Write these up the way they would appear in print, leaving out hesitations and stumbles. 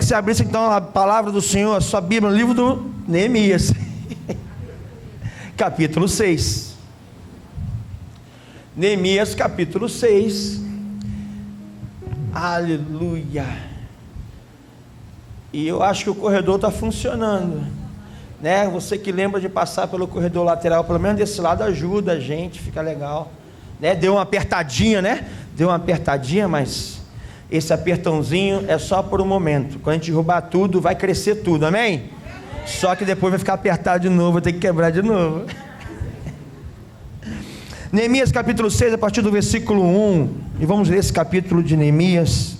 que você abrisse então a palavra do Senhor, a sua Bíblia, no livro do Neemias, capítulo 6. Neemias, capítulo 6. Aleluia. E eu acho que o corredor está funcionando, né? Você que lembra de passar pelo corredor lateral, pelo menos desse lado, ajuda a gente, fica legal, né? Deu uma apertadinha, né? Deu uma apertadinha, mas esse apertãozinho é só por um momento. Quando a gente derrubar tudo, vai crescer tudo, amém? Só que depois vai ficar apertado de novo, vai ter que quebrar de novo. Neemias capítulo 6, a partir do versículo 1, e vamos ler esse capítulo de Neemias,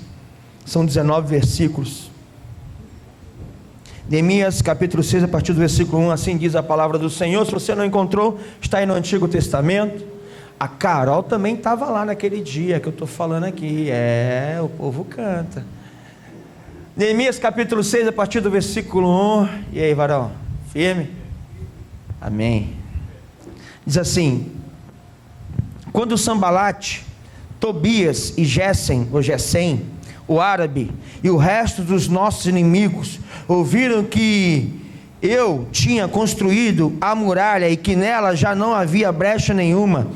são 19 versículos. Neemias capítulo 6, a partir do versículo 1, assim diz a palavra do Senhor. Se você não encontrou, está aí no Antigo Testamento. A Carol também estava lá naquele dia que eu estou falando aqui, o povo canta. Neemias capítulo 6, a partir do versículo 1, e aí, varão, firme? Amém. Diz assim: quando Sambalate, Tobias e Gesem, o árabe, e o resto dos nossos inimigos, ouviram que eu tinha construído a muralha e que nela já não havia brecha nenhuma,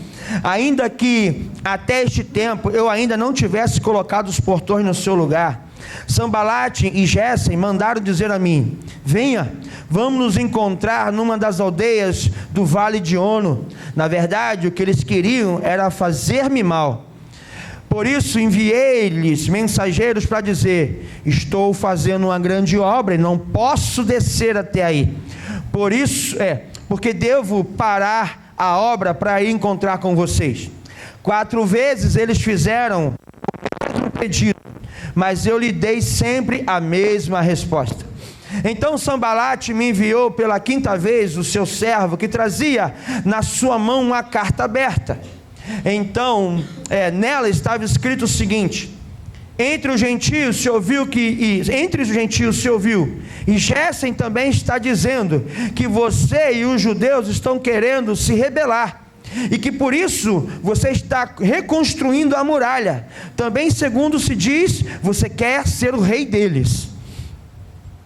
ainda que até este tempo eu ainda não tivesse colocado os portões no seu lugar, Sambalate e Gesem mandaram dizer a mim: venha, vamos nos encontrar numa das aldeias do vale de Ono. Na verdade, o que eles queriam era fazer-me mal. Por isso enviei-lhes mensageiros para dizer: estou fazendo uma grande obra e não posso descer até aí. Porque devo parar a obra para ir encontrar com vocês. 4 vezes eles fizeram o mesmo pedido, mas eu lhe dei sempre a mesma resposta. Então Sambalate me enviou pela 5ª vez o seu servo, que trazia na sua mão uma carta aberta. Então nela estava escrito o seguinte: entre os gentios se ouviu e Gesem também está dizendo que você e os judeus estão querendo se rebelar, e que por isso você está reconstruindo a muralha. Também, segundo se diz, você quer ser o rei deles.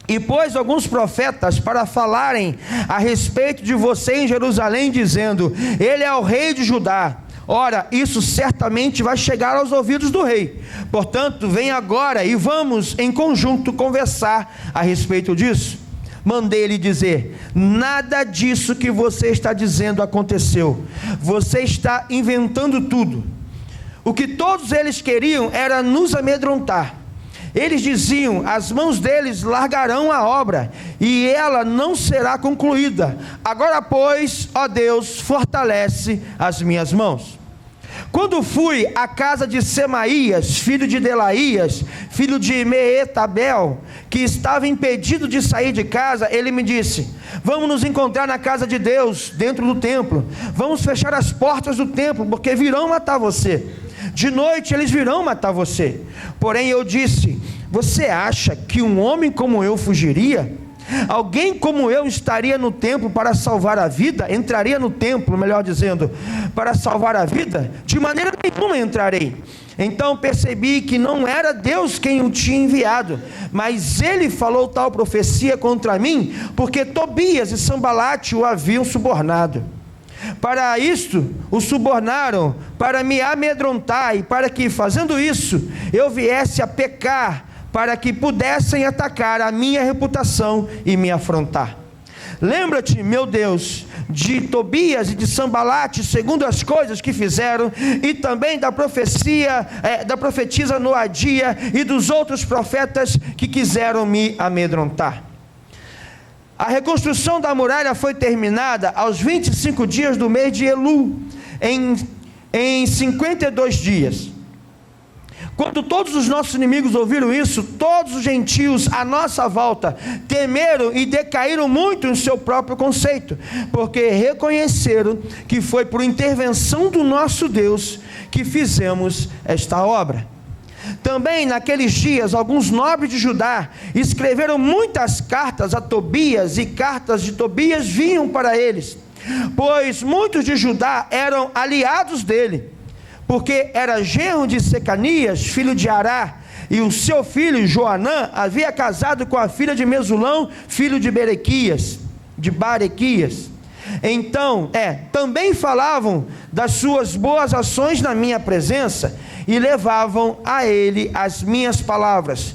E pôs alguns profetas para falarem a respeito de você em Jerusalém, dizendo: ele é o rei de Judá. Ora, isso certamente vai chegar aos ouvidos do rei. Portanto, vem agora e vamos em conjunto conversar a respeito disso. Mandei-lhe dizer: nada disso que você está dizendo aconteceu. Você está inventando tudo. O que todos eles queriam era nos amedrontar. Eles diziam: as mãos deles largarão a obra e ela não será concluída. Agora, pois, ó Deus, fortalece as minhas mãos. Quando fui à casa de Semaías, filho de Delaías, filho de Meetabel, que estava impedido de sair de casa, ele me disse: vamos nos encontrar na casa de Deus, dentro do templo. Vamos fechar as portas do templo, porque virão matar você. De noite eles virão matar você. Porém eu disse: você acha que um homem como eu fugiria? Alguém como eu estaria no templo para salvar a vida? Entraria no templo, melhor dizendo, para salvar a vida? De maneira nenhuma entrarei. Então percebi que não era Deus quem o tinha enviado, mas ele falou tal profecia contra mim, porque Tobias e Sambalate o haviam subornado. Para isto o subornaram, para me amedrontar, e para que, fazendo isso, eu viesse a pecar, para que pudessem atacar a minha reputação e me afrontar. Lembra-te, meu Deus, de Tobias e de Sambalate, segundo as coisas que fizeram, e também da profetisa Noadia e dos outros profetas que quiseram me amedrontar. A reconstrução da muralha foi terminada aos 25 dias do mês de Elul, em 52 dias. Quando todos os nossos inimigos ouviram isso, todos os gentios à nossa volta temeram e decaíram muito em seu próprio conceito, porque reconheceram que foi por intervenção do nosso Deus que fizemos esta obra. Também naqueles dias, alguns nobres de Judá escreveram muitas cartas a Tobias, e cartas de Tobias vinham para eles, pois muitos de Judá eram aliados dele, porque era genro de Secanias, filho de Ará, e o seu filho Joanã havia casado com a filha de Mesulão, filho de Barequias. Então, também falavam das suas boas ações na minha presença, e levavam a ele as minhas palavras.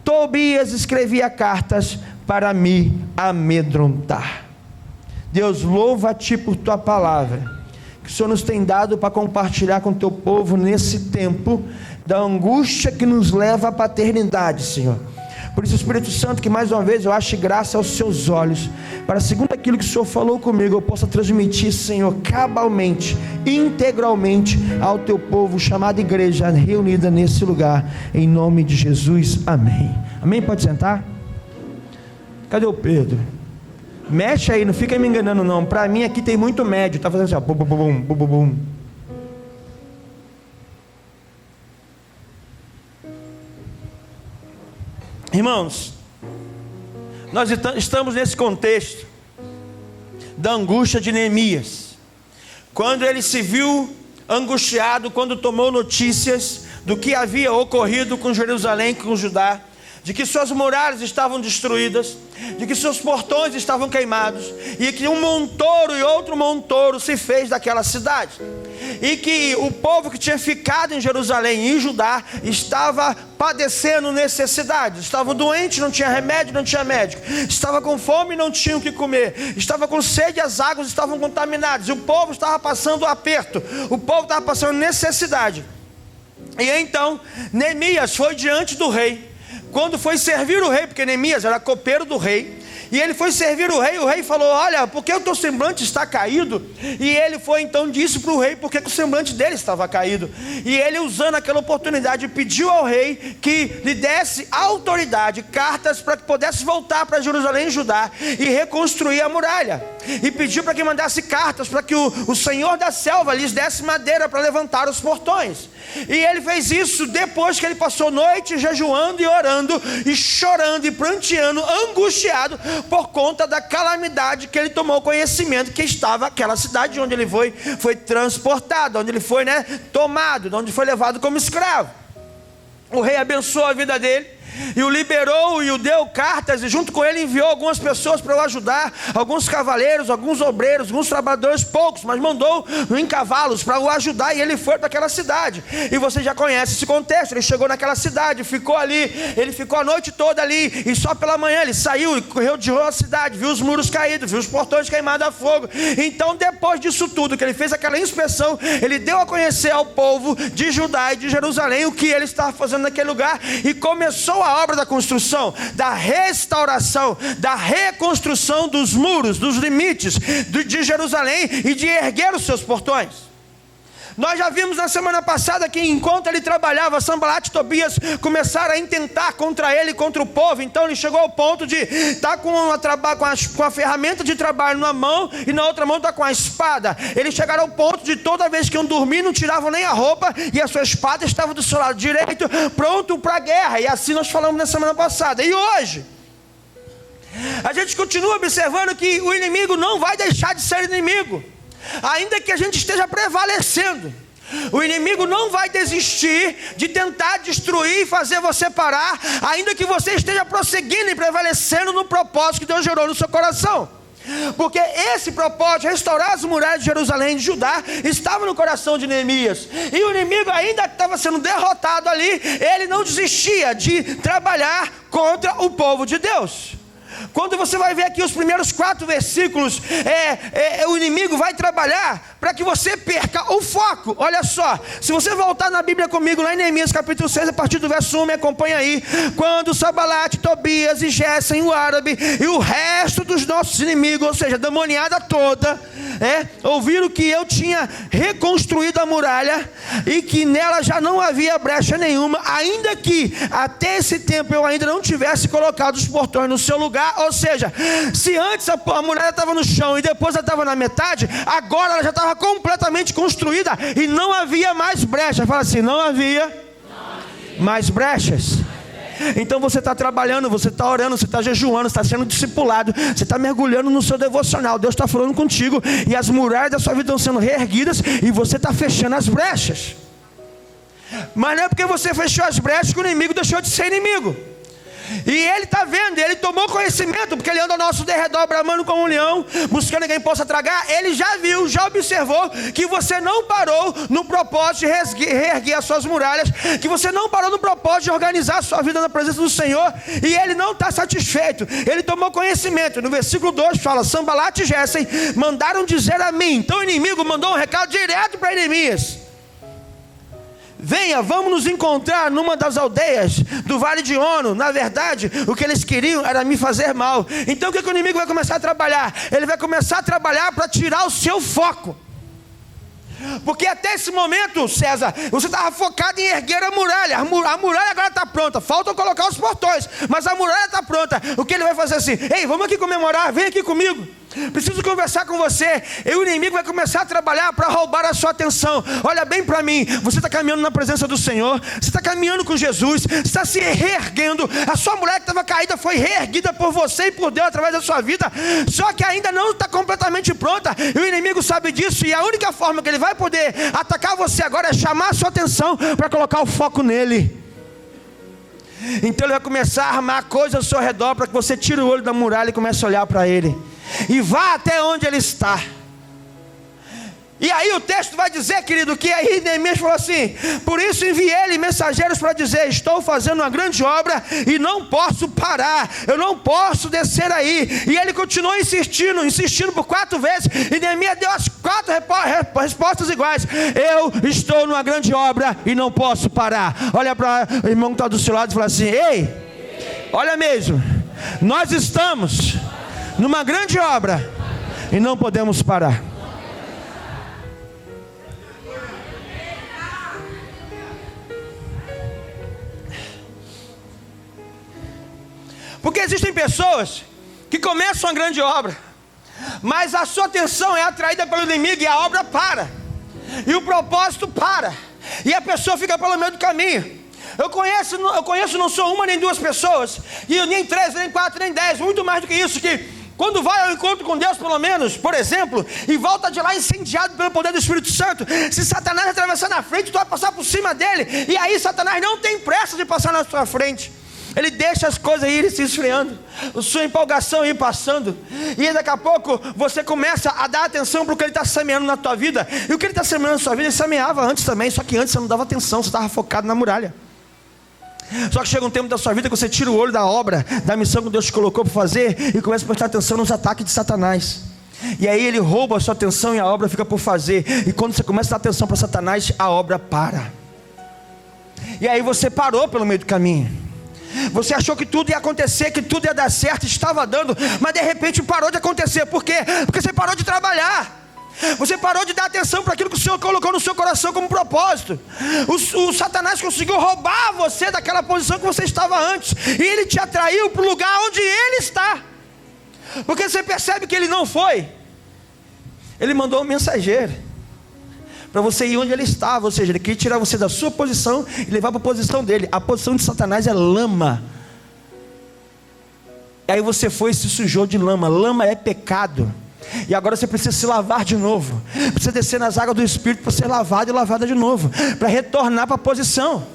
Tobias escrevia cartas para me amedrontar. Deus, louva-te por tua palavra, que o Senhor nos tem dado para compartilhar com o teu povo nesse tempo da angústia que nos leva à paternidade, Senhor. Por isso, Espírito Santo, que mais uma vez eu ache graça aos seus olhos, para segundo aquilo que o Senhor falou comigo, eu possa transmitir, Senhor, cabalmente, integralmente ao teu povo, chamada igreja, reunida nesse lugar, em nome de Jesus, amém. Amém? Pode sentar? Cadê o Pedro? Mexe aí, não fica me enganando não, para mim aqui tem muito médio, está fazendo assim, ó, bum, bum, bum, bum, bum, bum. Irmãos, nós estamos nesse contexto da angústia de Neemias, quando ele se viu angustiado, quando tomou notícias do que havia ocorrido com Jerusalém, com Judá, de que suas muralhas estavam destruídas, de que seus portões estavam queimados, e que um montouro e outro montouro se fez daquela cidade, e que o povo que tinha ficado em Jerusalém e Judá estava padecendo necessidades, estavam doentes, não tinha remédio, não tinha médico, estava com fome e não tinham o que comer, estava com sede, as águas estavam contaminadas, e o povo estava passando aperto, o povo estava passando necessidade. E então Neemias foi diante do rei. Quando foi servir o rei, porque Neemias era copeiro do rei, e ele foi servir o rei falou: olha, por que o teu semblante está caído? E ele foi então disse para o rei porque o semblante dele estava caído, e ele, usando aquela oportunidade, pediu ao rei que lhe desse autoridade, cartas para que pudesse voltar para Jerusalém e Judá e reconstruir a muralha, e pediu para que mandasse cartas para que o senhor da selva lhes desse madeira para levantar os portões. E ele fez isso depois que ele passou noite jejuando e orando e chorando e pranteando, angustiado por conta da calamidade que ele tomou conhecimento que estava aquela cidade onde ele foi transportado, onde ele foi tomado, onde foi levado como escravo. O rei abençoou a vida dele e o liberou e o deu cartas, e junto com ele enviou algumas pessoas para o ajudar, alguns cavaleiros, alguns obreiros, alguns trabalhadores, poucos, mas mandou em cavalos para o ajudar, e ele foi para aquela cidade. E você já conhece esse contexto. Ele chegou naquela cidade, ficou ali, ele ficou a noite toda ali, e só pela manhã ele saiu e correu de a cidade, viu os muros caídos, viu os portões queimados a fogo. Então, depois disso tudo, que ele fez aquela inspeção, ele deu a conhecer ao povo de Judá e de Jerusalém o que ele estava fazendo naquele lugar, e começou a obra da construção, da restauração, da reconstrução dos muros, dos limites de Jerusalém, e de erguer os seus portões. Nós já vimos na semana passada que enquanto ele trabalhava, Sanbalat e Tobias começaram a intentar contra ele, contra o povo. Então ele chegou ao ponto de estar com a ferramenta de trabalho na mão, e na outra mão está com a espada. Eles chegaram ao ponto de toda vez que iam dormir, não tiravam nem a roupa, e a sua espada estava do seu lado direito, pronto para a guerra. E assim nós falamos na semana passada. E hoje a gente continua observando que o inimigo não vai deixar de ser inimigo. Ainda que a gente esteja prevalecendo, o inimigo não vai desistir de tentar destruir e fazer você parar, ainda que você esteja prosseguindo e prevalecendo no propósito que Deus gerou no seu coração. Porque esse propósito de restaurar as muralhas de Jerusalém e de Judá estava no coração de Neemias, e o inimigo, ainda que estava sendo derrotado ali, ele não desistia de trabalhar contra o povo de Deus. Quando você vai ver aqui os primeiros 4 versículos, o inimigo vai trabalhar para que você perca o foco. Olha só, se você voltar na Bíblia comigo, lá em Neemias capítulo 6, a partir do verso 1, me acompanha aí. Quando Sanbalat, Tobias e Gésem, o árabe, e o resto dos nossos inimigos, ou seja, a demoniada toda, ouviram que eu tinha reconstruído a muralha, e que nela já não havia brecha nenhuma, ainda que até esse tempo eu ainda não tivesse colocado os portões no seu lugar. Ou seja, se antes a muralha estava no chão e depois ela estava na metade, agora ela já estava completamente construída e não havia mais brechas. Fala assim: não havia mais brechas. Então você está trabalhando, você está orando, você está jejuando, você está sendo discipulado, você está mergulhando no seu devocional, Deus está falando contigo, e as muralhas da sua vida estão sendo reerguidas, e você está fechando as brechas. Mas não é porque você fechou as brechas que o inimigo deixou de ser inimigo. E ele está vendo, ele tomou conhecimento, porque ele anda ao nosso derredor, bramando como um leão, buscando quem possa tragar. Ele já viu, já observou que você não parou no propósito de reerguer as suas muralhas, que você não parou no propósito de organizar a sua vida na presença do Senhor, e ele não está satisfeito. Ele tomou conhecimento. No versículo 2 fala: Sanbalat e Gessem mandaram dizer a mim. Então o inimigo mandou um recado direto para Neemias: venha, vamos nos encontrar numa das aldeias do Vale de Ono. Na verdade, o que eles queriam era me fazer mal. Então o que o inimigo vai começar a trabalhar? Ele vai começar a trabalhar para tirar o seu foco. Porque até esse momento, César, você estava focado em erguer a muralha. A muralha agora está pronta, falta colocar os portões, mas a muralha está pronta. O que ele vai fazer assim? Ei, vamos aqui comemorar, vem aqui comigo, preciso conversar com você. E o inimigo vai começar a trabalhar para roubar a sua atenção. Olha bem para mim, você está caminhando na presença do Senhor, você está caminhando com Jesus, você está se reerguendo. A sua mulher que estava caída foi reerguida por você e por Deus através da sua vida, só que ainda não está completamente pronta, e o inimigo sabe disso, e a única forma que ele vai poder atacar você agora é chamar a sua atenção para colocar o foco nele. Então ele vai começar a armar coisas ao seu redor para que você tire o olho da muralha e comece a olhar para ele, e vá até onde ele está. E aí o texto vai dizer, querido, que aí Neemias falou assim: por isso enviei-lhe mensageiros para dizer: estou fazendo uma grande obra e não posso parar, eu não posso descer aí. E ele continuou insistindo por 4 vezes, e Neemias deu as 4 respostas iguais: eu estou numa grande obra e não posso parar. Olha para o irmão que está do seu lado e fala assim: ei, olha mesmo, nós estamos numa grande obra e não podemos parar. Porque existem pessoas que começam uma grande obra, mas a sua atenção é atraída pelo inimigo e a obra para, e o propósito para, e a pessoa fica pelo meio do caminho. Eu conheço não sou uma nem 2 pessoas, e nem 3, nem 4, nem 10, muito mais do que isso, que quando vai ao encontro com Deus, pelo menos, por exemplo, e volta de lá incendiado pelo poder do Espírito Santo, se Satanás atravessar na frente, tu vai passar por cima dele, e aí Satanás não tem pressa de passar na sua frente. Ele deixa as coisas irem se esfriando, a sua empolgação ir passando, e daqui a pouco você começa a dar atenção para o que ele está semeando na tua vida. E o que ele está semeando na sua vida, ele semeava antes também, só que antes você não dava atenção, você estava focado na muralha. Só que chega um tempo da sua vida que você tira o olho da obra, da missão que Deus te colocou para fazer, e começa a prestar atenção nos ataques de Satanás. E aí ele rouba a sua atenção e a obra fica por fazer. E quando você começa a dar atenção para Satanás, a obra para. E aí você parou pelo meio do caminho. Você achou que tudo ia acontecer, que tudo ia dar certo, estava dando, mas de repente parou de acontecer. Por quê? Porque você parou de trabalhar. Você parou de dar atenção para aquilo que o Senhor colocou no seu coração como propósito. O Satanás conseguiu roubar você daquela posição que você estava antes, e ele te atraiu para o lugar onde ele está. Porque você percebe que ele não foi. Ele mandou um mensageiro para você ir onde ele estava, ou seja, ele queria tirar você da sua posição e levar para a posição dele. A posição de Satanás é lama. E aí você foi e se sujou de lama. Lama é pecado. E agora você precisa se lavar de novo. Precisa descer nas águas do Espírito para ser lavado e lavada de novo, para retornar para a posição.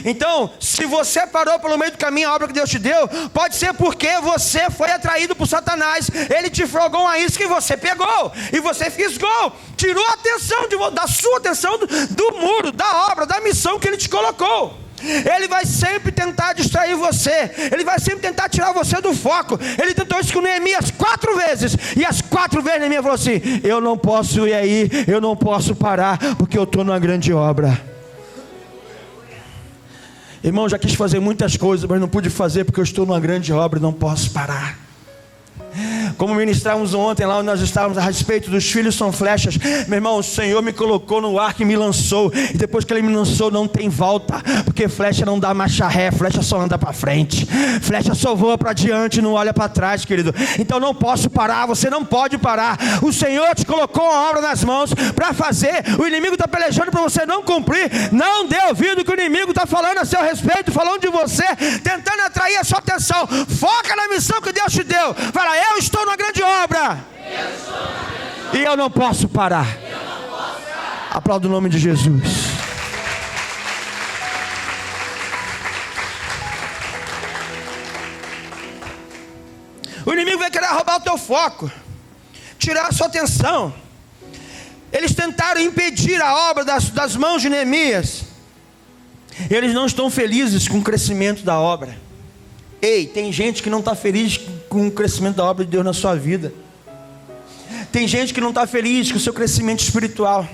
Então, se você parou pelo meio do caminho a obra que Deus te deu, pode ser porque você foi atraído por Satanás. Ele te frogou uma isca e você pegou, e você fisgou, tirou a atenção da sua atenção do muro, da obra, da missão que ele te colocou. Ele vai sempre tentar distrair você, ele vai sempre tentar tirar você do foco. Ele tentou isso com Neemias 4 vezes, e as 4 vezes Neemias falou assim: eu não posso ir aí, eu não posso parar, porque eu estou numa grande obra. Irmão, já quis fazer muitas coisas, mas não pude fazer porque eu estou numa grande obra e não posso parar. Como ministramos ontem lá onde nós estávamos a respeito dos filhos são flechas. Meu irmão, o Senhor me colocou no arco e me lançou, e depois que Ele me lançou não tem volta, porque flecha não dá marcha ré, flecha só anda para frente, flecha só voa para diante, não olha para trás, querido. Então não posso parar, você não pode parar. O Senhor te colocou a obra nas mãos para fazer. O inimigo está pelejando para você não cumprir. Não dê ouvido que o inimigo está falando a seu respeito, falando de você, tentando atrair a sua atenção. Foca na missão que Deus te deu. Fala: eu estou numa grande obra e eu não posso parar. Aplauda o nome de Jesus. O inimigo vai querer roubar o teu foco, tirar a sua atenção. Eles tentaram impedir a obra das mãos de Neemias. Eles não estão felizes com o crescimento da obra. Ei, tem gente que não está feliz com o crescimento da obra de Deus na sua vida. Tem gente que não está feliz com o seu crescimento espiritual.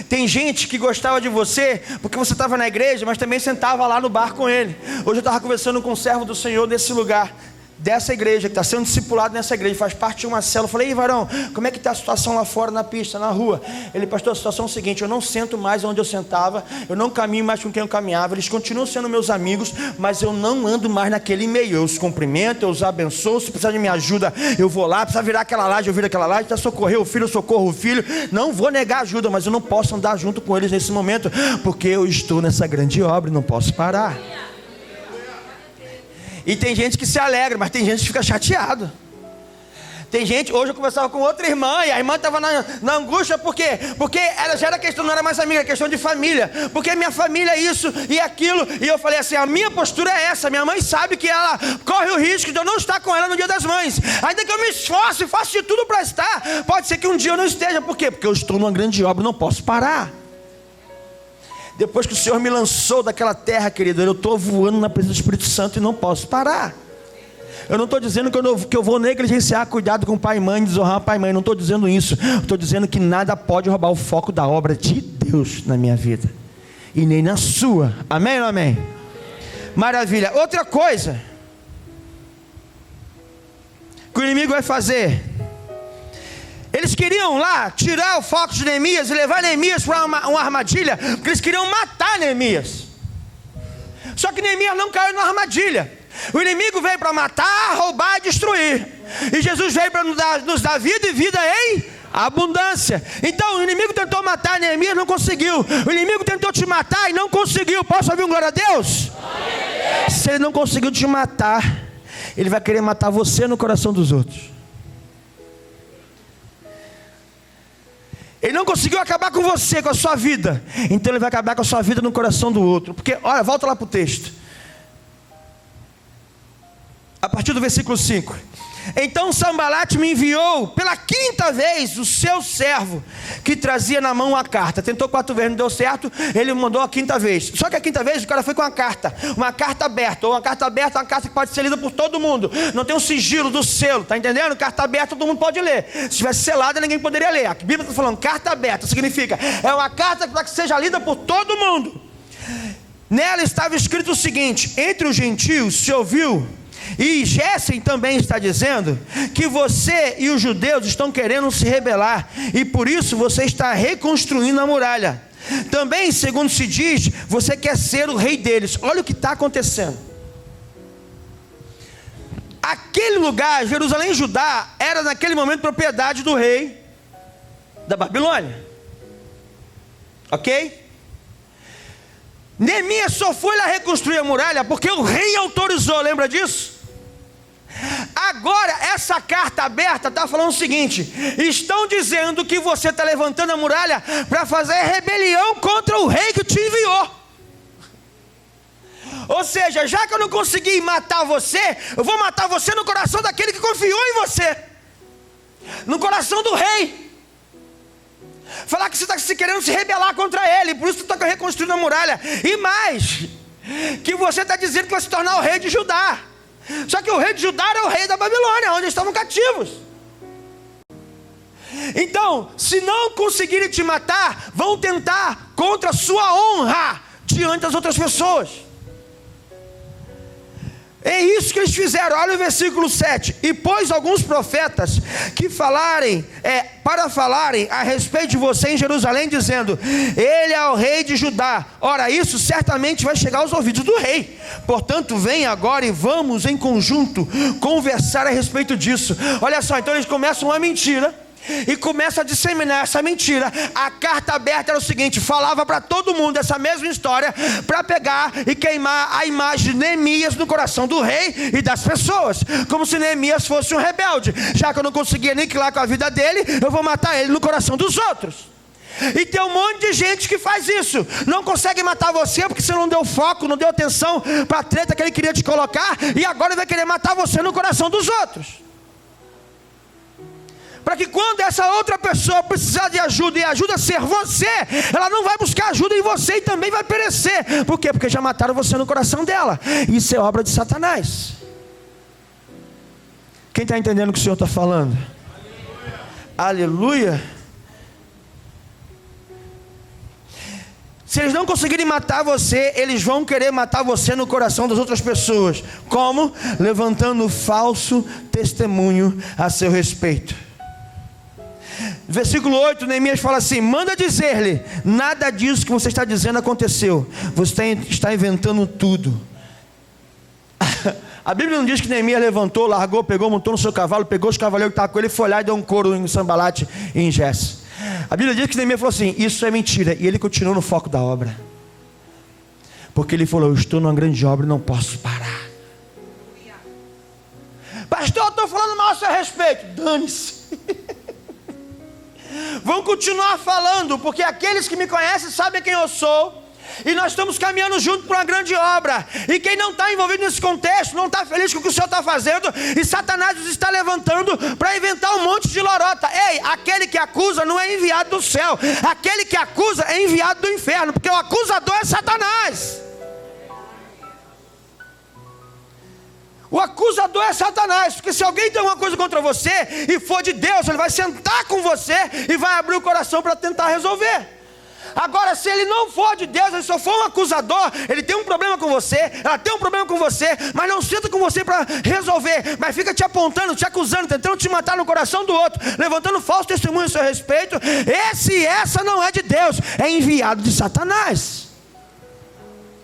Tem gente que gostava de você porque você estava na igreja, mas também sentava lá no bar com ele. Hoje eu estava conversando com um servo do Senhor desse lugar, dessa igreja, que está sendo discipulado nessa igreja, faz parte de uma célula. Eu falei: ei, varão, como é que está a situação lá fora na pista, na rua? Ele: pastor, a situação é a seguinte: eu não sento mais onde eu sentava, eu não caminho mais com quem eu caminhava, eles continuam sendo meus amigos, mas eu não ando mais naquele meio. Eu os cumprimento, eu os abençoo, se precisar de minha ajuda eu vou lá, precisa virar aquela laje, eu viro aquela laje, precisa socorrer o filho, eu socorro o filho. Não vou negar ajuda, mas eu não posso andar junto com eles nesse momento, porque eu estou nessa grande obra e não posso parar. E tem gente que se alegra, mas tem gente que fica chateado. Tem gente, hoje eu conversava com outra irmã, e a irmã estava na angústia, por quê? Porque ela já era questão, não era mais amiga, era questão de família. Porque minha família é isso e aquilo. E eu falei assim: a minha postura é essa. Minha mãe sabe que ela corre o risco de eu não estar com ela no dia das mães. Ainda que eu me esforce e faça de tudo para estar, pode ser que um dia eu não esteja. Por quê? Porque eu estou numa grande obra, não posso parar. Depois que o Senhor me lançou daquela terra, querido, eu estou voando na presença do Espírito Santo e não posso parar. Eu não estou dizendo que eu vou negligenciar cuidado com pai e mãe, desonrar pai e mãe. Não estou dizendo isso. Estou dizendo que nada pode roubar o foco da obra de Deus na minha vida, e nem na sua. Amém ou não amém? Maravilha. Outra coisa que o inimigo vai fazer: eles queriam lá tirar o foco de Neemias e levar Neemias para uma armadilha, porque eles queriam matar Neemias. Só que Neemias não caiu na armadilha. O inimigo veio para matar, roubar e destruir. E Jesus veio para nos dar vida, e vida em abundância. Então o inimigo tentou matar Neemias, não conseguiu. O inimigo tentou te matar e não conseguiu. Posso ouvir um glória a Deus? Se ele não conseguiu te matar, ele vai querer matar você no coração dos outros. Ele não conseguiu acabar com você, com a sua vida, então ele vai acabar com a sua vida no coração do outro. Porque, olha, volta lá para o texto, a partir do versículo 5. Então Sambalate me enviou pela 5ª vez o seu servo, que trazia na mão a carta. Tentou 4 vezes, não deu certo, ele mandou a 5ª vez. Só que a 5ª vez o cara foi com uma carta aberta. Ou uma carta aberta é uma carta que pode ser lida por todo mundo. Não tem um sigilo do selo, tá entendendo? Carta aberta todo mundo pode ler. Se tivesse selada, ninguém poderia ler. A Bíblia está falando carta aberta, significa é uma carta para que seja lida por todo mundo. Nela estava escrito o seguinte: entre os gentios se ouviu, e Gessem também está dizendo, que você e os judeus estão querendo se rebelar, e por isso você está reconstruindo a muralha. Também, segundo se diz, você quer ser o rei deles. Olha o que está acontecendo. Aquele lugar, Jerusalém e Judá, era naquele momento propriedade do rei da Babilônia. Ok? Neemias só foi lá reconstruir a muralha porque o rei autorizou, lembra disso? Agora essa carta aberta está falando o seguinte: estão dizendo que você está levantando a muralha para fazer rebelião contra o rei que te enviou. Ou seja, já que eu não consegui matar você, eu vou matar você no coração daquele que confiou em você, no coração do rei. Falar que você está se querendo se rebelar contra ele, por isso você está reconstruindo a muralha. E mais, que você está dizendo que vai se tornar o rei de Judá. Só que o rei de Judá era o rei da Babilônia, onde eles estavam cativos. Então, se não conseguirem te matar, vão tentar contra a sua honra diante das outras pessoas. É isso que eles fizeram. Olha o versículo 7. E pôs alguns profetas que para falarem a respeito de você em Jerusalém, dizendo: ele é o rei de Judá. Ora, isso certamente vai chegar aos ouvidos do rei. Portanto, vem agora e vamos em conjunto conversar a respeito disso. Olha só, então eles começam uma mentira e começa a disseminar essa mentira. A carta aberta era o seguinte: falava para todo mundo essa mesma história, para pegar e queimar a imagem de Neemias no coração do rei e das pessoas, como se Neemias fosse um rebelde. Já que eu não conseguia aniquilar com a vida dele, eu vou matar ele no coração dos outros. E tem um monte de gente que faz isso. Não consegue matar você porque você não deu foco, não deu atenção para a treta que ele queria te colocar, e agora ele vai querer matar você no coração dos outros. para que quando essa outra pessoa precisar de ajuda e a ajuda ser você, ela não vai buscar ajuda em você e também vai perecer. Por quê? Porque já mataram você no coração dela. Isso é obra de Satanás. Quem está entendendo o que o Senhor está falando? Aleluia. Aleluia. Se eles não conseguirem matar você, eles vão querer matar você no coração das outras pessoas. Como? Levantando falso testemunho a seu respeito. Versículo 8, Neemias fala assim: manda dizer-lhe, nada disso que você está dizendo aconteceu. Você está inventando tudo. A Bíblia não diz que Neemias levantou, largou, pegou, montou no seu cavalo, pegou os cavaleiros que estavam com ele, foi lá e deu um couro em Sanbalate e em Gesse. A Bíblia diz que Neemias falou assim: isso é mentira. E ele continuou no foco da obra. Porque ele falou: eu estou numa grande obra e não posso parar. Pastor, eu estou falando mal a seu respeito. Dane-se. Vão continuar falando, porque aqueles que me conhecem sabem quem eu sou. E nós estamos caminhando junto para uma grande obra. E quem não está envolvido nesse contexto, não está feliz com o que o Senhor está fazendo, e Satanás os está levantando para inventar um monte de lorota. Ei, aquele que acusa não é enviado do céu. Aquele que acusa é enviado do inferno, porque o acusador é Satanás. O acusador é Satanás, porque se alguém tem alguma coisa contra você e for de Deus, ele vai sentar com você e vai abrir o coração para tentar resolver. Agora, se ele não for de Deus, ele só for um acusador, ele tem um problema com você, ela tem um problema com você, mas não senta com você para resolver, mas fica te apontando, te acusando, tentando te matar no coração do outro, levantando falso testemunho a seu respeito, essa não é de Deus, é enviado de Satanás.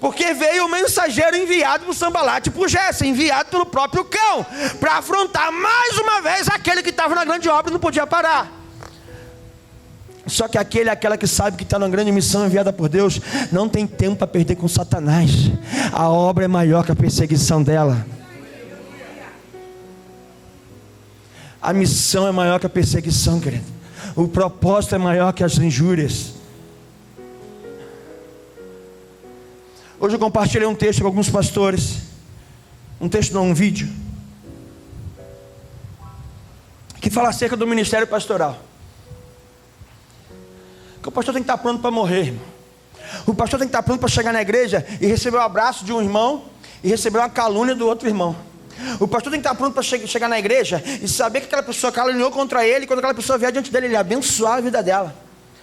Porque veio o mensageiro enviado por Sanbalate e por Gesse, enviado pelo próprio cão, para afrontar mais uma vez aquele que estava na grande obra e não podia parar. Só que aquela que sabe que está numa grande missão enviada por Deus, não tem tempo para perder com Satanás. A obra é maior que a perseguição dela. A missão é maior que a perseguição, querido. O propósito é maior que as injúrias. Hoje eu compartilhei um texto com alguns pastores. Um texto não, um vídeo. Que fala acerca do ministério pastoral. Que o pastor tem que estar pronto para morrer, irmão. O pastor tem que estar pronto para chegar na igreja e receber o abraço de um irmão e receber uma calúnia do outro irmão. O pastor tem que estar pronto para chegar na igreja e saber que aquela pessoa caluniou contra ele, e quando aquela pessoa vier diante dele, ele abençoar a vida dela.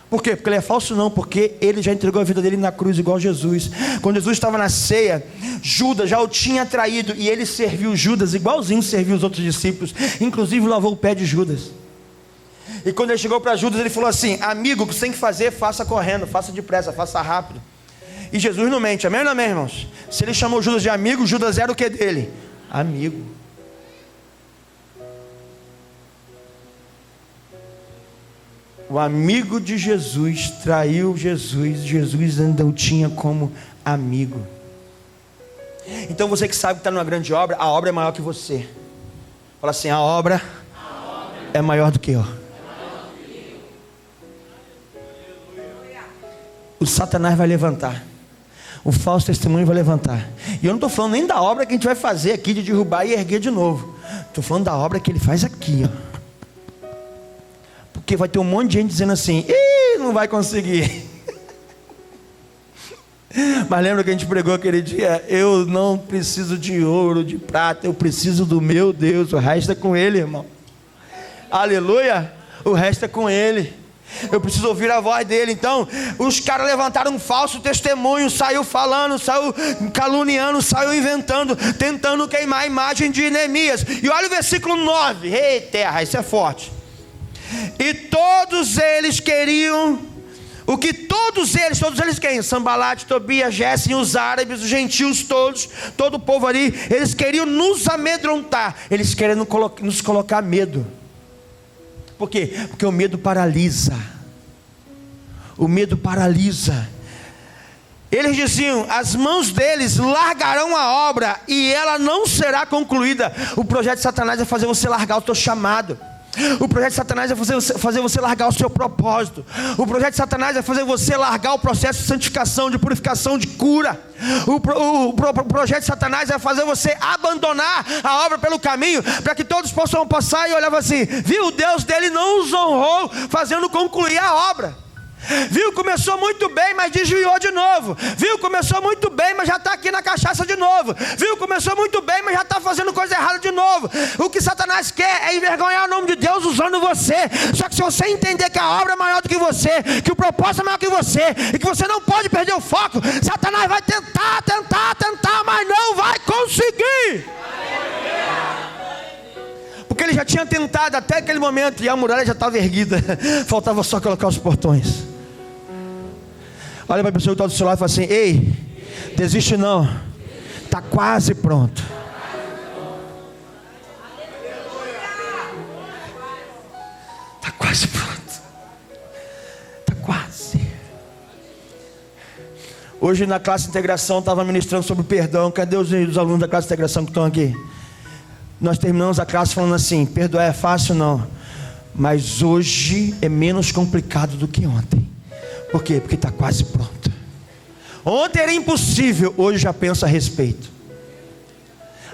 Por quê? Porque ele é falso? Não, porque ele já entregou a vida dele na cruz igual Jesus. Quando Jesus estava na ceia, Judas já o tinha traído e ele serviu Judas igualzinho serviu os outros discípulos, inclusive lavou o pé de Judas. E quando ele chegou para Judas, ele falou assim: amigo, o que você tem que fazer, faça correndo, faça depressa, faça rápido. E Jesus não mente, amém ou não amém, irmãos? Se ele chamou Judas de amigo, Judas era o que dele? Amigo. O amigo de Jesus traiu Jesus, Jesus ainda o tinha como amigo. Então você que sabe que está numa grande obra, a obra é maior que você. Fala assim: a obra é maior do que eu. O Satanás vai levantar, o falso testemunho vai levantar. E eu não estou falando nem da obra que a gente vai fazer aqui de derrubar e erguer de novo. Estou falando da obra que ele faz aqui, ó. Porque vai ter um monte de gente dizendo assim: ih, não vai conseguir. Mas lembra que a gente pregou aquele dia? Eu não preciso de ouro, de prata, eu preciso do meu Deus. O resto é com ele, irmão. Aleluia. O resto é com ele. Eu preciso ouvir a voz dele. Então os caras levantaram um falso testemunho, saiu falando, saiu caluniando, saiu inventando, tentando queimar a imagem de Neemias. E olha o versículo 9. Ei, terra, isso é forte. E todos eles queriam o que todos eles quem? Sanbalate, Tobias, Gesse, os árabes, os gentios todos, todo o povo ali, eles queriam nos amedrontar, eles querem nos colocar medo. Por quê? Porque o medo paralisa. O medo paralisa. Eles diziam: as mãos deles largarão a obra e ela não será concluída. O projeto de Satanás é fazer você largar o teu chamado. O projeto de Satanás é fazer você largar o seu propósito. O projeto de Satanás é fazer você largar o processo de santificação, de purificação, de cura. O projeto de Satanás é fazer você abandonar a obra pelo caminho, para que todos possam passar e olhar assim: viu, o Deus dele não os honrou fazendo concluir a obra. Viu, começou muito bem, mas desviou de novo. Viu, começou muito bem, mas já está aqui na cachaça de novo. Viu, começou muito bem, mas já está fazendo coisa errada de novo. O que Satanás quer é envergonhar o nome de Deus usando você. Só que se você entender que a obra é maior do que você, que o propósito é maior que você, e que você não pode perder o foco, Satanás vai tentar, mas não vai conseguir. Porque ele já tinha tentado até aquele momento, e a muralha já estava erguida. Faltava só colocar os portões. Olha para a pessoa que está do seu lado e fala assim: ei, desiste não, está quase pronto. Está quase pronto. Está quase. Hoje na classe de integração estava ministrando sobre perdão. Cadê os alunos da classe de integração que estão aqui? Nós terminamos a classe falando assim: perdoar é fácil não, mas hoje é menos complicado do que ontem. Por quê? Porque está quase pronto. Ontem era impossível, hoje já penso a respeito.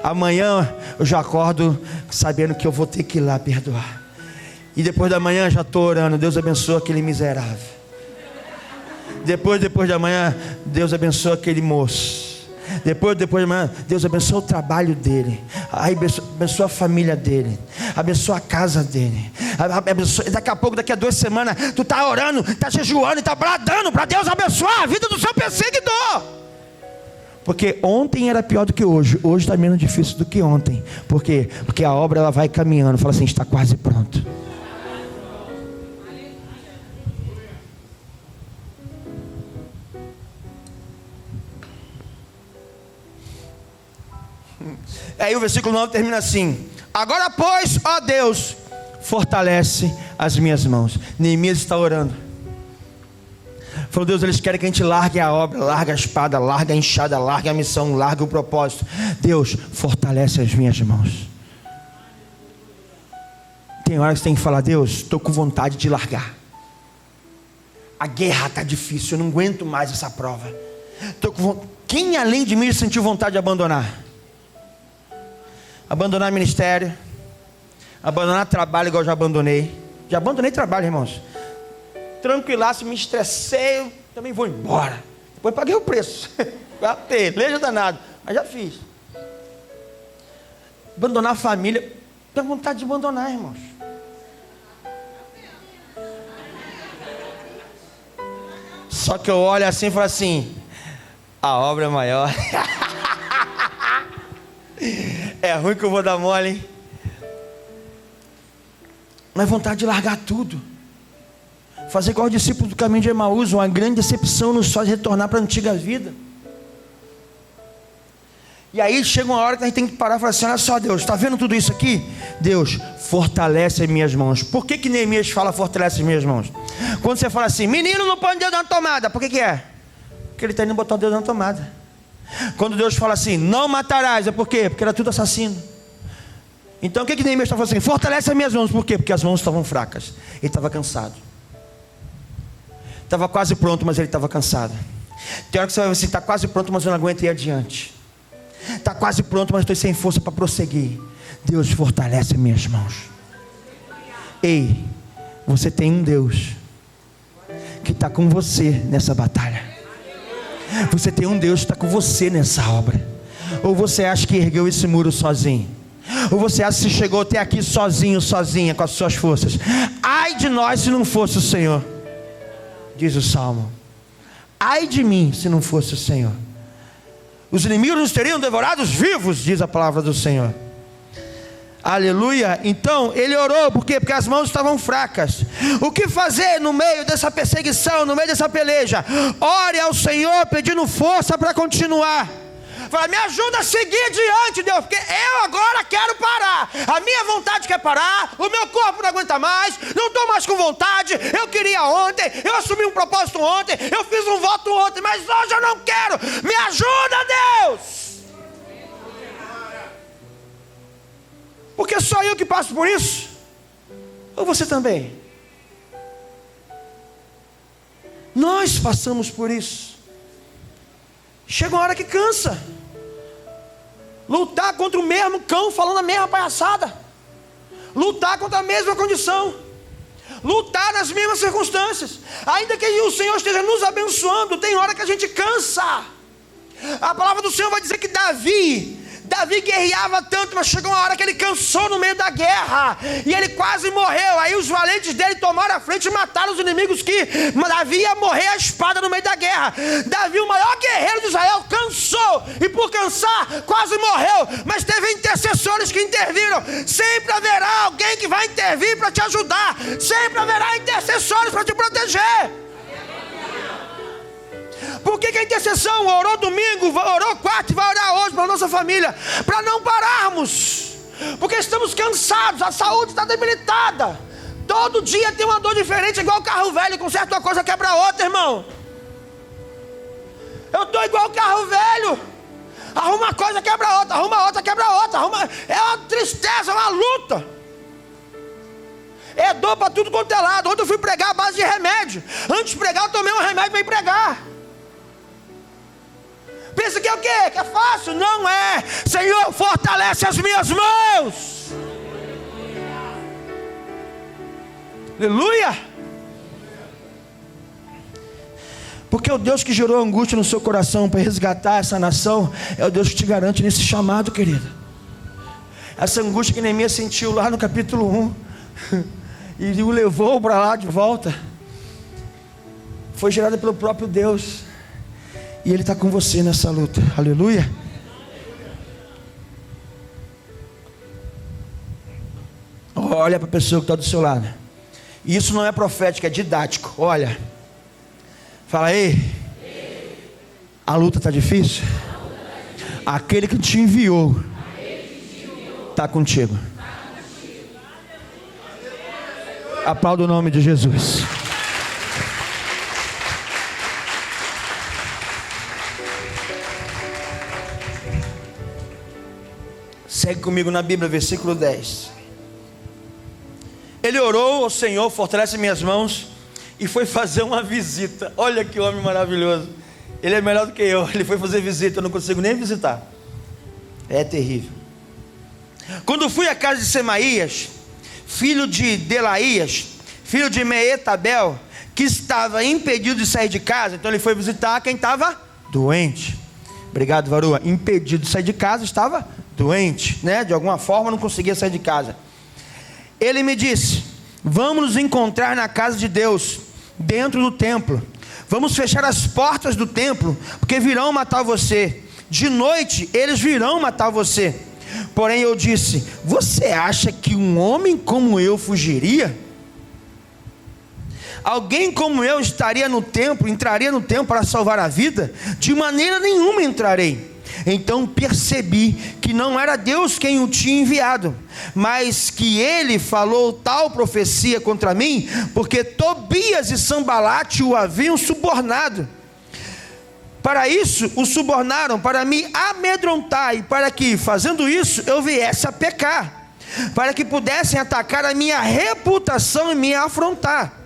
Amanhã eu já acordo sabendo que eu vou ter que ir lá perdoar. E depois da manhã já estou orando: Deus abençoa aquele miserável. Depois da manhã, Deus abençoa aquele moço. Depois da manhã, Deus abençoa o trabalho dele. Aí abençoa a família dele. Abençoa a casa dele. Daqui a pouco, daqui a 2 semanas, tu está orando, está jejuando e está bradando para Deus abençoar a vida do seu perseguidor. Porque ontem era pior do que hoje. Hoje está menos difícil do que ontem. Por quê? Porque a obra ela vai caminhando. Fala assim: está quase pronto. Aí o versículo 9 termina assim: agora pois, ó Deus, fortalece as minhas mãos. Neemias está orando. Falou: Deus, eles querem que a gente largue a obra, largue a espada, largue a enxada, largue a missão, largue o propósito. Deus, fortalece as minhas mãos. Tem hora que você tem que falar: Deus, estou com vontade de largar. A guerra está difícil, eu não aguento mais essa prova. Quem além de mim sentiu vontade de abandonar? Abandonar ministério, abandonar trabalho igual eu já abandonei. Já abandonei trabalho, irmãos. Tranquilaço, me estressei, eu também vou embora. Depois paguei o preço. Peleja danado, mas já fiz. Abandonar a família, tenho vontade de abandonar, irmãos. Só que eu olho assim e falo assim: a obra é maior. É ruim que eu vou dar mole, hein? Mas vontade de largar tudo. Fazer igual os discípulos do caminho de Emaús. Uma grande decepção nos faz retornar para a antiga vida. E aí chega uma hora que a gente tem que parar e falar assim: olha só, Deus, está vendo tudo isso aqui? Deus, fortalece as minhas mãos. Por que Neemias fala fortalece as minhas mãos? Quando você fala assim: menino não põe o dedo na tomada, por que é? Porque ele está indo botar o dedo na tomada. Quando Deus fala assim: não matarás, é por quê? Porque era tudo assassino. Então o que Neemias está falando assim? Fortalece as minhas mãos. Por quê? Porque as mãos estavam fracas. Ele estava cansado. Estava quase pronto, mas ele estava cansado. Tem hora que você vai assim: está quase pronto, mas eu não aguento ir adiante. Está quase pronto, mas estou sem força para prosseguir. Deus, fortalece as minhas mãos. Ei, você tem um Deus que está com você nessa batalha. Você tem um Deus que está com você nessa obra. Ou você acha que ergueu esse muro sozinho? Ou você acha que chegou até aqui sozinho, sozinha, com as suas forças? Ai de nós se não fosse o Senhor, diz o Salmo. Ai de mim se não fosse o Senhor. Os inimigos nos teriam devorados vivos, diz a palavra do Senhor. Aleluia. Então ele orou, por quê? Porque as mãos estavam fracas. O que fazer no meio dessa perseguição, no meio dessa peleja? Ore ao Senhor pedindo força para continuar. Fala: me ajuda a seguir adiante, Deus, porque eu agora quero parar. A minha vontade quer parar, o meu corpo não aguenta mais, não estou mais com vontade. Eu queria ontem, eu assumi um propósito ontem, eu fiz um voto ontem, mas hoje eu não quero. Me ajuda, Deus. Porque só eu que passo por isso. Ou você também? Nós passamos por isso. Chega uma hora que cansa. Lutar contra o mesmo cão falando a mesma palhaçada. Lutar contra a mesma condição. Lutar nas mesmas circunstâncias. Ainda que o Senhor esteja nos abençoando, tem hora que a gente cansa. A palavra do Senhor vai dizer que Davi guerreava tanto, mas chegou uma hora que ele cansou no meio da guerra, e ele quase morreu. Aí os valentes dele tomaram a frente e mataram os inimigos, que Davi ia morrer à espada no meio da guerra. Davi, o maior guerreiro de Israel, cansou, e por cansar, quase morreu. Mas teve intercessores que interviram. Sempre haverá alguém que vai intervir para te ajudar. Sempre haverá intercessores para te proteger. Por que a intercessão orou domingo, orou quarta e vai orar hoje para a nossa família? Para não pararmos, porque estamos cansados, a saúde está debilitada. Todo dia tem uma dor diferente, igual carro velho, conserta uma coisa, quebra outra, irmão. Eu estou igual carro velho, arruma uma coisa, quebra outra, arruma outra, quebra outra, é uma tristeza, é uma luta. É dor para tudo quanto é lado. Ontem eu fui pregar à base de remédio. Antes de pregar, eu tomei um remédio para ir pregar. Pensa que é o quê? Que é fácil? Não é. Senhor, fortalece as minhas mãos. Aleluia. Porque o Deus que gerou angústia no seu coração para resgatar essa nação é o Deus que te garante nesse chamado, querido. Essa angústia que Neemias sentiu lá no capítulo 1 e o levou para lá de volta, foi gerada pelo próprio Deus. E Ele está com você nessa luta. Aleluia. Olha para a pessoa que está do seu lado. Isso não é profético, é didático. Olha. Fala aí. A luta está difícil? Aquele que te enviou está contigo. Aplauda o nome de Jesus. Segue comigo na Bíblia, versículo 10. Ele orou ao Senhor, fortalece minhas mãos, e foi fazer uma visita. Olha que homem maravilhoso. Ele é melhor do que eu. Ele foi fazer visita, eu não consigo nem visitar. É terrível. Quando fui à casa de Semaías, filho de Delaías, filho de Meetabel, que estava impedido de sair de casa. Então ele foi visitar quem estava doente. Obrigado, Varua. Impedido de sair de casa, estava doente, né? De alguma forma não conseguia sair de casa. Ele me disse: vamos nos encontrar na casa de Deus, dentro do templo. Vamos fechar as portas do templo, porque virão matar você. De noite eles virão matar você. Porém eu disse: você acha que um homem como eu fugiria? Alguém como eu estaria no templo, entraria no templo para salvar a vida? De maneira nenhuma entrarei. Então percebi que não era Deus quem o tinha enviado, mas que ele falou tal profecia contra mim, porque Tobias e Sambalate o haviam subornado. Para isso o subornaram, para me amedrontar, e para que, fazendo isso, eu viesse a pecar, para que pudessem atacar a minha reputação e me afrontar.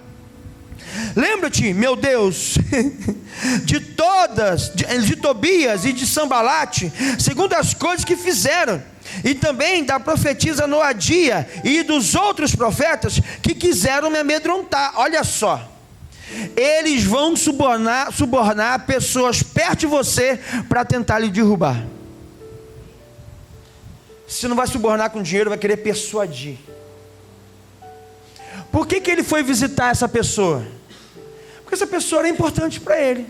Lembra-te, meu Deus, de Tobias e de Sambalate, segundo as coisas que fizeram, e também da profetisa Noadia e dos outros profetas que quiseram me amedrontar. Olha só, eles vão subornar pessoas perto de você para tentar lhe derrubar. Você não vai subornar com dinheiro, vai querer persuadir. Por que ele foi visitar essa pessoa? Porque essa pessoa era importante para ele.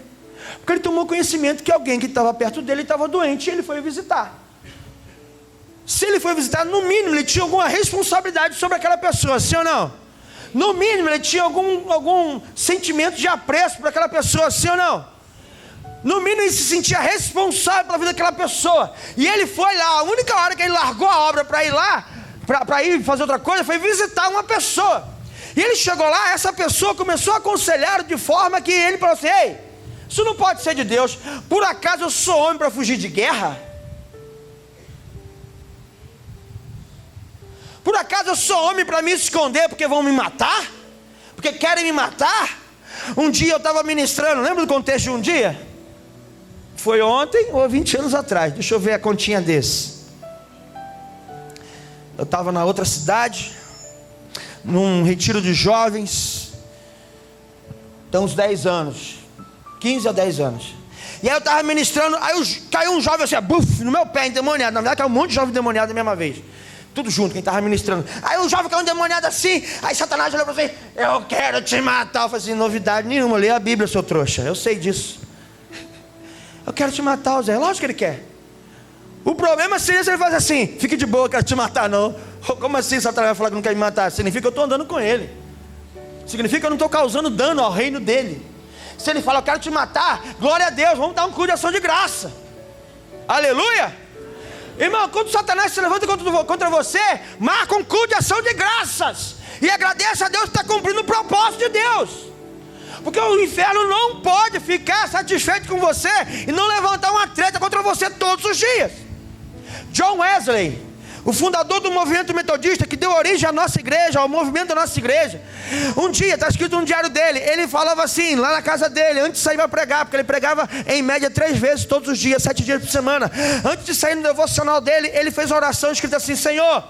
Porque ele tomou conhecimento que alguém que estava perto dele estava doente, e ele foi visitar. Se ele foi visitar, no mínimo ele tinha alguma responsabilidade sobre aquela pessoa, sim ou não? No mínimo ele tinha algum sentimento de apreço por aquela pessoa, sim ou não? No mínimo ele se sentia responsável pela vida daquela pessoa. E ele foi lá, a única hora que ele largou a obra para ir lá, para ir fazer outra coisa, foi visitar uma pessoa. E ele chegou lá, essa pessoa começou a aconselhar de forma que ele falou assim: ei, isso não pode ser de Deus. Por acaso eu sou homem para fugir de guerra? Por acaso eu sou homem para me esconder porque vão me matar? Porque querem me matar? Um dia eu estava ministrando, lembra do contexto de um dia? Foi ontem ou 20 anos atrás, deixa eu ver a continha desse. Eu estava na outra cidade, num retiro de jovens, tem uns 10 anos, 15 a 10 anos. E aí eu estava ministrando, aí caiu um jovem assim, buf, no meu pé, endemoniado. Na verdade caiu um monte de jovem endemoniado da mesma vez. Tudo junto, quem estava ministrando. Aí o jovem caiu endemoniado assim, aí Satanás olhou para você, eu quero te matar. Eu falei assim, novidade nenhuma, leia a Bíblia, seu trouxa, eu sei disso. Eu quero te matar, Zé, lógico que ele quer. O problema seria se ele faz assim, fique de boa, eu quero te matar não. Como assim Satanás vai falar que não quer me matar? Significa que eu estou andando com ele. Significa que eu não estou causando dano ao reino dele. Se ele fala, eu quero te matar, glória a Deus, vamos dar um culto de ação de graça. Aleluia. Irmão, quando Satanás se levanta contra você, marca um culto de ação de graças. E agradeça a Deus que está cumprindo o propósito de Deus. Porque o inferno não pode ficar satisfeito com você e não levantar uma treta contra você todos os dias. John Wesley, o fundador do movimento metodista, que deu origem à nossa igreja, ao movimento da nossa igreja, um dia, está escrito no diário dele, ele falava assim, lá na casa dele, antes de sair para pregar, porque ele pregava em média 3 vezes todos os dias, 7 dias por semana. Antes de sair no devocional dele, ele fez uma oração escrita assim: Senhor,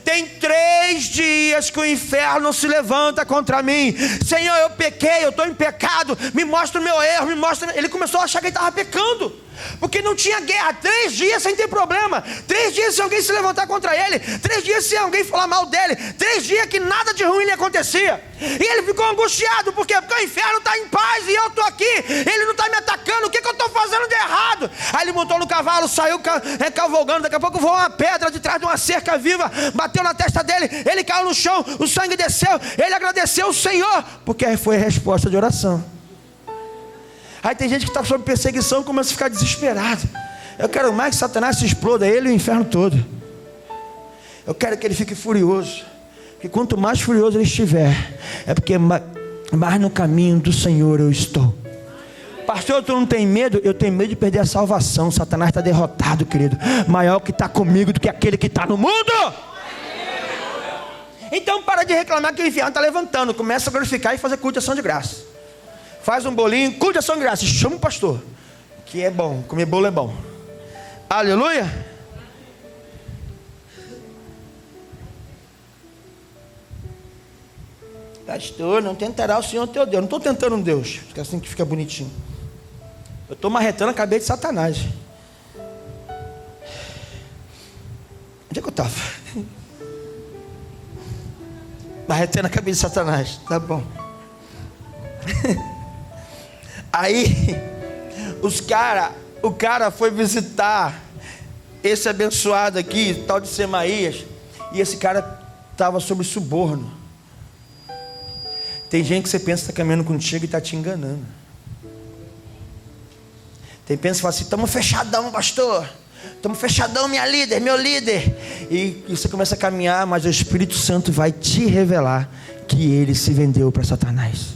tem 3 dias que o inferno se levanta contra mim. Senhor, eu pequei, eu estou em pecado, me mostra o meu erro, me mostra. Ele começou a achar que ele estava pecando, porque não tinha guerra. 3 dias sem ter problema, 3 dias se alguém se levantar contra ele, 3 dias se alguém falar mal dele, 3 dias que nada de ruim lhe acontecia. E ele ficou angustiado, por quê? Porque o inferno está em paz e eu estou aqui, ele não está me atacando, o que eu estou fazendo de errado? Aí ele montou no cavalo, saiu cavalgando, daqui a pouco voou uma pedra de trás de uma cerca viva, bateu na testa dele, ele caiu no chão, o sangue desceu, ele agradeceu o Senhor, porque foi a resposta de oração. Aí tem gente que está sob perseguição e começa a ficar desesperado. Eu quero mais que Satanás se exploda, ele e o inferno todo. Eu quero que ele fique furioso, porque quanto mais furioso ele estiver, é porque mais no caminho do Senhor eu estou. Pastor, tu não tem medo? Eu tenho medo de perder a salvação. Satanás está derrotado, querido. Maior que está comigo do que aquele que está no mundo. Então para de reclamar que o inferno está levantando. Começa a glorificar e fazer culto de ação de graça. Faz um bolinho, culto de ação de graça, chama o pastor, que é bom, comer bolo é bom. Aleluia. Pastor, não tentará o Senhor teu Deus. Não estou tentando um Deus, porque assim que fica bonitinho. Eu estou marretando a cabeça de Satanás. Onde é que eu estava? Marretando a cabeça de Satanás, tá bom. Aí o cara foi visitar esse abençoado aqui, tal de Semaías, e esse cara estava sob suborno. Tem gente que você pensa que está caminhando contigo e está te enganando. Tem gente que fala assim: estamos fechadão, pastor, estamos fechadão, minha líder, meu líder. E você começa a caminhar, mas o Espírito Santo vai te revelar que ele se vendeu para Satanás.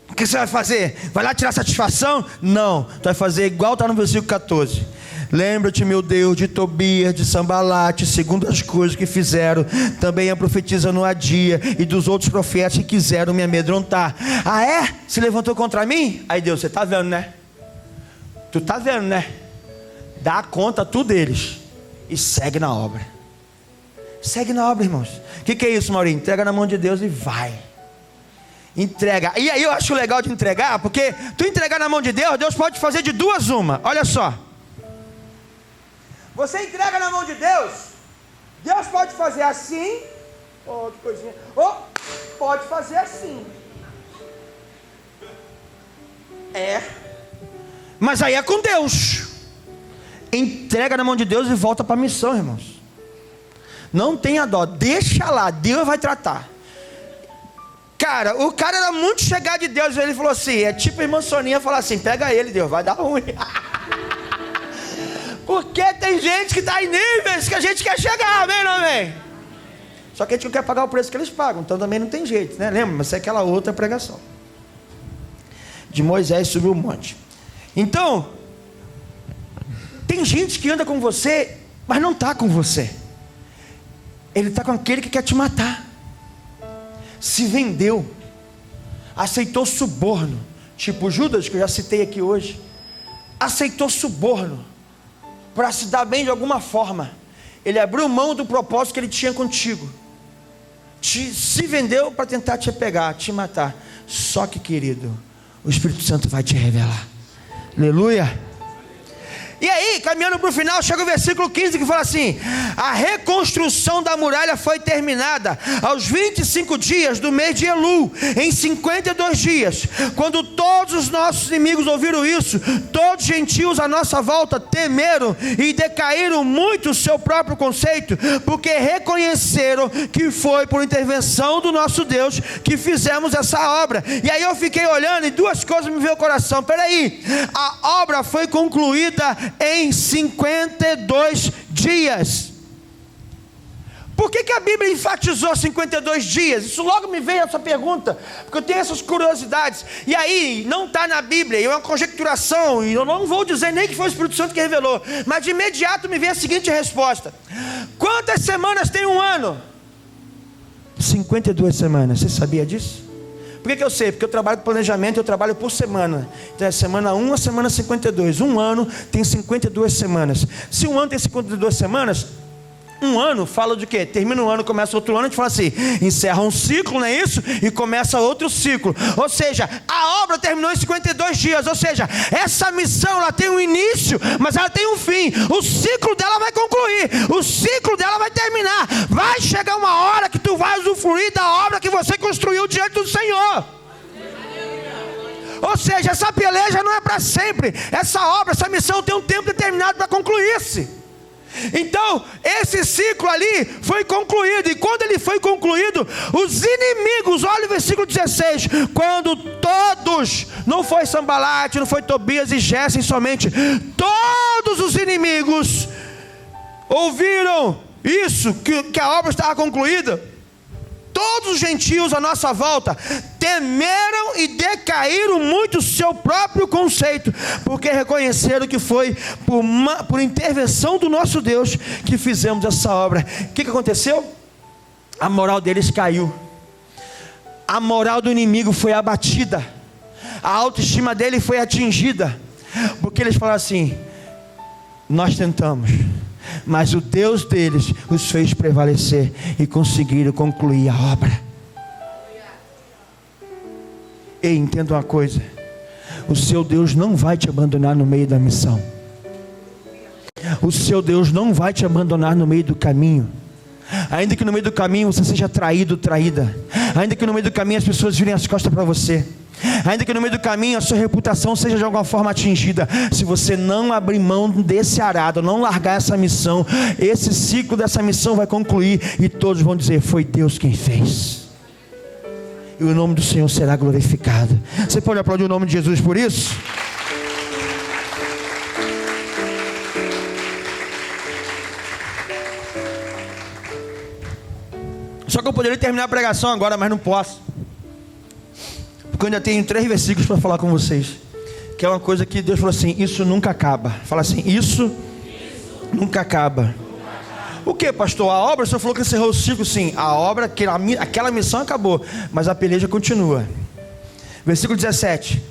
O que você vai fazer? Vai lá tirar satisfação? Não, tu vai fazer igual está no versículo 14. Lembra-te, meu Deus, de Tobias, de Sambalate, segundo as coisas que fizeram, também a profetisa Noadia e dos outros profetas que quiseram me amedrontar. Ah é? Se levantou contra mim? Aí Deus, você está vendo, né? Tu está vendo, né? Dá conta tu deles e segue na obra. Segue na obra, irmãos. O que é isso, Maurinho? Entrega na mão de Deus e vai. Entrega. E aí eu acho legal de entregar, porque tu entregar na mão de Deus, Deus pode fazer de 2 uma. Olha só, você entrega na mão de Deus, Deus pode fazer assim, que coisinha, ou pode fazer assim. Mas aí é com Deus. Entrega na mão de Deus e volta para a missão, irmãos. Não tenha dó, deixa lá, Deus vai tratar. Cara, o cara era muito chegado de Deus. Ele falou assim, é tipo a irmã Soninha falar assim: pega ele, Deus, vai dar ruim. Porque tem gente que está em níveis que a gente quer chegar, amém, não amém? Só que a gente não quer pagar o preço que eles pagam, então também não tem jeito, né? Lembra? Mas é aquela outra pregação de Moisés subiu o monte. Então tem gente que anda com você, mas não está com você. Ele está com aquele que quer te matar. Se vendeu, aceitou suborno, tipo Judas, que eu já citei aqui hoje, aceitou suborno, para se dar bem de alguma forma. Ele abriu mão do propósito que ele tinha contigo, se vendeu para tentar te pegar, te matar. Só que, querido, o Espírito Santo vai te revelar. Aleluia. E aí, caminhando para o final, chega o versículo 15 que fala assim: a reconstrução da muralha foi terminada aos 25 dias do mês de Elul, em 52 dias. Quando todos os nossos inimigos ouviram isso, todos os gentios à nossa volta temeram e decaíram muito o seu próprio conceito, porque reconheceram que foi por intervenção do nosso Deus que fizemos essa obra. E aí eu fiquei olhando e duas coisas me veio ao coração. Peraí, a obra foi concluída em 52 dias. Por que a Bíblia enfatizou 52 dias? Isso logo me veio essa pergunta, porque eu tenho essas curiosidades. E aí, não está na Bíblia, é uma conjecturação, e eu não vou dizer nem que foi o Espírito Santo que revelou, mas de imediato me veio a seguinte resposta: quantas semanas tem um ano? 52 semanas, você sabia disso? Por que eu sei? Porque eu trabalho com planejamento, eu trabalho por semana. Então é semana 1 a semana 52. Um ano tem 52 semanas. Se um ano tem 52 semanas, um ano fala de quê? Termina um ano, começa outro ano, a gente fala assim, encerra um ciclo, não é isso? E começa outro ciclo. Ou seja, a obra terminou em 52 dias. Ou seja, essa missão, ela tem um início, mas ela tem um fim. O ciclo dela vai concluir, o ciclo dela vai terminar. Vai chegar uma hora que tu vai usufruir da obra que você construiu diante do Senhor. Ou seja, essa peleja não é para sempre. Essa obra, essa missão tem um tempo determinado para concluir-se. Então, esse ciclo ali foi concluído. E quando ele foi concluído, os inimigos, olha o versículo 16: quando todos, não foi Sambalate, não foi Tobias e Gésem somente, todos os inimigos ouviram isso, que a obra estava concluída, todos os gentios à nossa volta temeram e decaíram muito o seu próprio conceito, porque reconheceram que foi por intervenção do nosso Deus que fizemos essa obra. O que aconteceu? A moral deles caiu, a moral do inimigo foi abatida, a autoestima dele foi atingida, porque eles falaram assim: nós tentamos, mas o Deus deles os fez prevalecer e conseguiram concluir a obra. Ei, entenda uma coisa: o seu Deus não vai te abandonar no meio da missão. O seu Deus não vai te abandonar no meio do caminho. Ainda que no meio do caminho você seja traído, traída. Ainda que no meio do caminho as pessoas virem as costas para você. Ainda que no meio do caminho a sua reputação seja de alguma forma atingida, se você não abrir mão desse arado, não largar essa missão, esse ciclo dessa missão vai concluir e todos vão dizer: foi Deus quem fez, e o nome do Senhor será glorificado. Você pode aplaudir o nome de Jesus por isso? Só que eu poderia terminar a pregação agora, mas não posso, porque eu ainda tenho 3 versículos para falar com vocês, que é uma coisa que Deus falou assim: isso nunca acaba. Fala assim: isso nunca acaba. O que, pastor? A obra, o senhor falou que encerrou o ciclo. Sim, a obra, aquela missão acabou, mas a peleja continua. Versículo 17: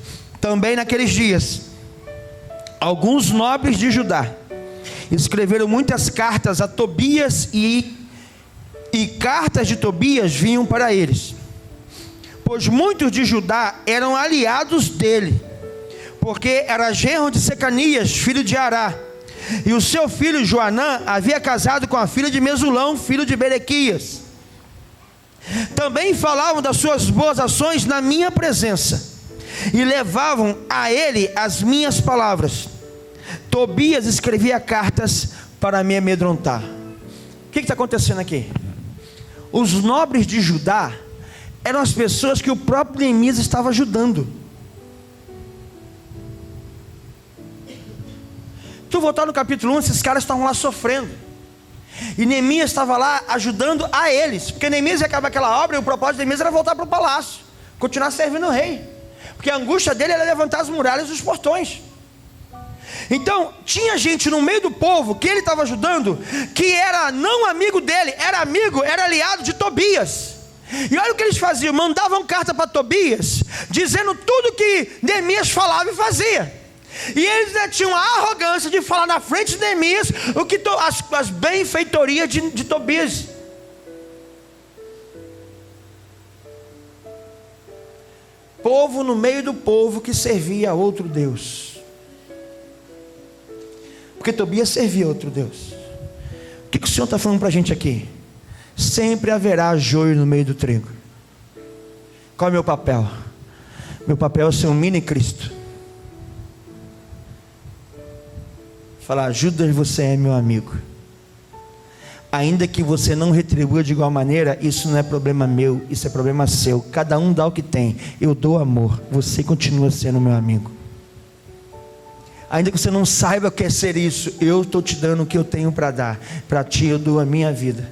também naqueles dias, alguns nobres de Judá escreveram muitas cartas a Tobias, e cartas de Tobias vinham para eles, pois muitos de Judá eram aliados dele, porque era genro de Secanias, filho de Ará, e o seu filho Joanã havia casado com a filha de Mesulão, filho de Berequias. Também falavam das suas boas ações na minha presença, e levavam a ele as minhas palavras. Tobias escrevia cartas para me amedrontar. O que está acontecendo aqui? Os nobres de Judá eram as pessoas que o próprio Neemias estava ajudando. Tu voltar no capítulo 1, esses caras estavam lá sofrendo, e Neemias estava lá ajudando a eles, porque Neemias ia acabar aquela obra, e o propósito de Neemias era voltar para o palácio, continuar servindo o rei, porque a angústia dele era levantar as muralhas dos portões. Então, tinha gente no meio do povo que ele estava ajudando, que era não amigo dele, era aliado de Tobias. E olha o que eles faziam: mandavam carta para Tobias, dizendo tudo que Neemias falava e fazia. E eles ainda tinham a arrogância de falar na frente de Neemias o que as benfeitorias de Tobias. Povo no meio do povo que servia a outro Deus. Porque Tobias servia a outro Deus. O que o Senhor está falando para a gente aqui? Sempre haverá joio no meio do trigo. Qual é o meu papel? Meu papel é ser um mini Cristo. Falar: Judas, você é meu amigo. Ainda que você não retribua de igual maneira, isso não é problema meu, isso é problema seu. Cada um dá o que tem. Eu dou amor, você continua sendo meu amigo. Ainda que você não saiba o que é ser isso, eu estou te dando o que eu tenho para dar. Para ti eu dou a minha vida.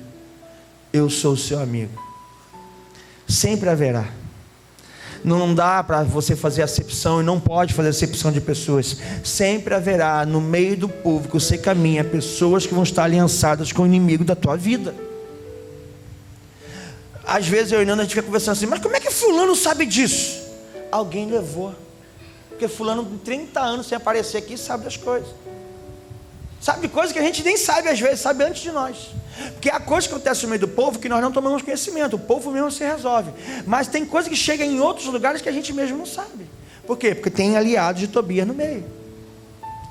Eu sou o seu amigo. Sempre haverá. Não dá para você fazer acepção, e não pode fazer acepção de pessoas. Sempre haverá no meio do povo que você caminha pessoas que vão estar aliançadas com o inimigo da tua vida. Às vezes eu e Nanda, a gente fica conversando assim: mas como é que fulano sabe disso? Alguém levou. Porque fulano com 30 anos sem aparecer aqui sabe das coisas. Sabe coisas que a gente nem sabe, às vezes sabe antes de nós. Porque há coisas que acontecem no meio do povo que nós não tomamos conhecimento. O povo mesmo se resolve. Mas tem coisas que chegam em outros lugares que a gente mesmo não sabe. Por quê? Porque tem aliados de Tobias no meio.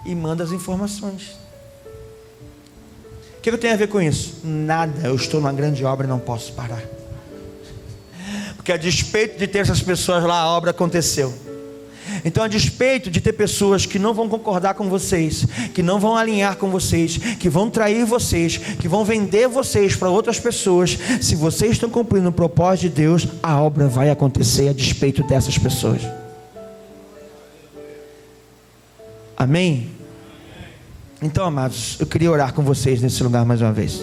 E manda as informações. O que eu tenho a ver com isso? Nada. Eu estou numa grande obra e não posso parar. Porque a despeito de ter essas pessoas lá, a obra aconteceu. Então, a despeito de ter pessoas que não vão concordar com vocês, que não vão alinhar com vocês, que vão trair vocês, que vão vender vocês para outras pessoas, se vocês estão cumprindo o propósito de Deus, a obra vai acontecer a despeito dessas pessoas. Amém? Então, amados, eu queria orar com vocês nesse lugar mais uma vez.